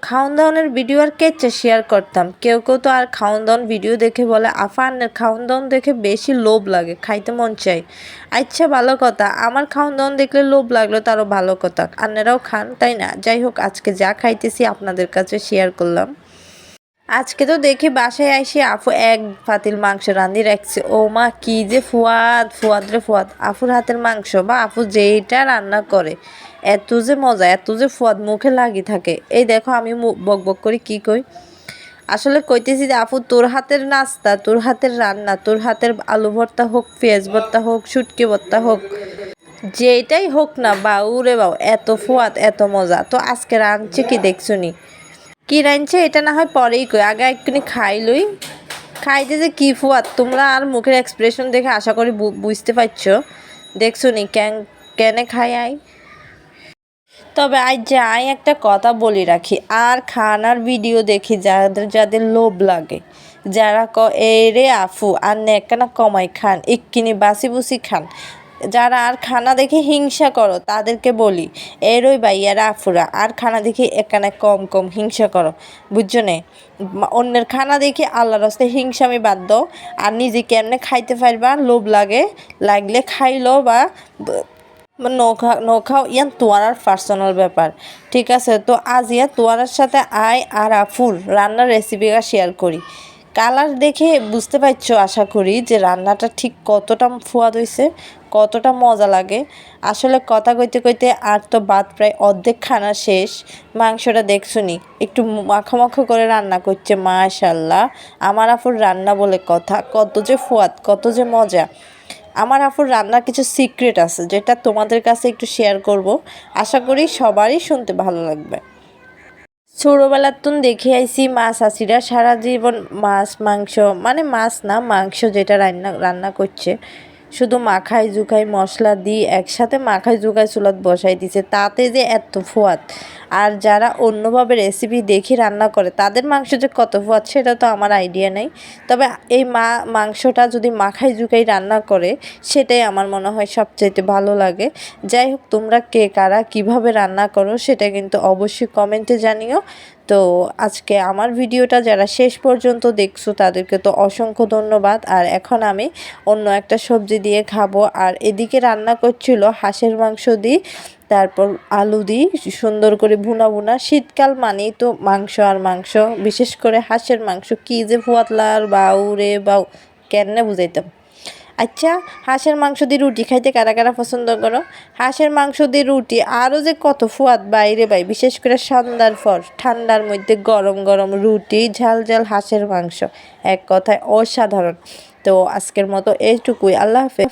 খাওন দাওনের ভিডিও আর কেচ্চা শেয়ার করতাম। কেউ তো আর খাওন দাওন ভিডিও দেখে বলে আফা আন্নের খাওন দাওন দেখে বেশি লোভ লাগে, খাইতে মন চাই। আচ্ছা ভালো কথা, আমার খাওন দাওন দেখলে লোভ লাগলো তারও ভালো কথা, আন্নেরাও খান তাই না? যাই হোক, আজকে যা খাইতেছি আপনাদের কাছে শেয়ার করলাম। আজকে তো দেখি বাসায় আইসি আফু এক পাতিল মাংস রাঁধি রাখছে। ও মা, কি যে ফুয়াদ রে ফুয়াদ, আফুর হাতের মাংস বা আফু যেইটা রান্না করে এত যে মজা, এত যে ফুয়াদ মুখে লাগি থাকে। এই দেখো আমি বক বক করি কি কই, আসলে কইতেছি যে আপু তোর হাতের নাস্তা, তোর হাতের রান্না, তোর হাতের আলু ভর্তা হোক, পেঁয়াজ ভর্তা হোক, শুটকি ভর্তা হোক, যেটাই হোক না বাউ রে বাউ, এত ফুয়াদ এত মজা। তো আজকে রাঁধছে কি দেখছুনি, কি রাঁধছে এটা না হয় পরেই কই, আগে একটুখানি খাইলই। খাইতে যে কি ফুয়াদ, তোমরা আর মুখের এক্সপ্রেশন দেখে আশা করি বুঝতে পারছো। দেখছুনি কেনে খাই আই। তবে আজ যাই একটা কথা বলি রাখি, আর খানার ভিডিও দেখি যাদের লোভ লাগে, যারা এই রে আফু আর নেকানা কমাই খান, ইক্কিনি বাসি বুসি খান, যারা আর খানা দেখে হিংসা করো তাদেরকে বলি, এরই ভাইয়ারা আফুরা আর খানা দেখে এখানে কম হিংসা করো, বুঝছো নে? অন্যের খানা দেখে আল্লাহর রাস্তে হিংসামি বাদ দাও, আর নিজে কেমনে খাইতে পারবা লোভ লাগলে খাইলো বা নখাও ইয়ান তোয়ারার পার্সোনাল ব্যাপার, ঠিক আছে? তো আজ তোয়ারার সাথে আর আফুর রান্নার রেসিপিটা শেয়ার করি। কালার দেখে বুঝতে পারছো আশা করি যে রান্নাটা ঠিক কতটা ফুয়াদ হয়েছে, কতটা মজা লাগে। আসলে কথা কইতে আর তো ভাত প্রায় অর্ধেক খানা শেষ। মাংসটা দেখছুনি একটু মাখো করে রান্না করছে, মাশাল্লাহ। আমার আফুর রান্না বলে কথা, কত যে ফুয়াদ, কত যে মজা। আমার আফুর রান্নার কিছু সিক্রেট আছে যেটা তোমাদের কাছে একটু শেয়ার করব, আশা করি সবারই শুনতে ভালো লাগবে। ছোটোবেলার তুন দেখে আইসি মা শাশিরা সারা জীবন মাছ মাংস, মানে মাছ না মাংস যেটা রান্না করছে, শুধু মাখাই জুখাই মশলা দিয়ে একসাথে মাখাই জুখাই চুলাত বসাই দিছে, তাতে যে এত ফুয়াদ। আর যারা অন্যভাবে রেসিপি দেখি রান্না করে তাদের মাংস যে কত ফুয়াদ সেটা তো আমার আইডিয়া নেই। তবে এই মাংসটা যদি মাখাই জুখাই রান্না করে সেটাই আমার মনে হয় সবচাইতে ভালো লাগে। যাই হোক, তোমরা কে কারা কীভাবে রান্না করো সেটা কিন্তু অবশ্যই কমেন্টে জানিও। তো আজকে আমার ভিডিওটা যারা শেষ পর্যন্ত দেখছো তাদেরকে তো অসংখ্য ধন্যবাদ। আর এখন আমি অন্য একটা সবজি দিয়ে খাবো, আর এদিকে রান্না করছিল হাঁসের মাংস দিয়ে, তারপর আলু দিয়ে সুন্দর করে ভুনা। শীতকাল মানেই তো মাংস আর মাংস, বিশেষ করে হাঁসের মাংস, কী যে ফুয়াতলার বাউ রে বাউ, কেনে বুঝাইতাম। আচ্ছা, হাঁসের মাংস দিয়ে রুটি খাইতে কারা কারা পছন্দ করো? হাঁসের মাংস দিয়ে রুটি আরও যে কত ফুয়াদ বাইরে ভাই, বিশেষ করে সন্ধ্যার পর ঠান্ডার মধ্যে গরম রুটি, ঝাল হাঁসের মাংস, এক কথায় অসাধারণ। তো আজকের মতো এইটুকুই, আল্লাহ হাফেজ।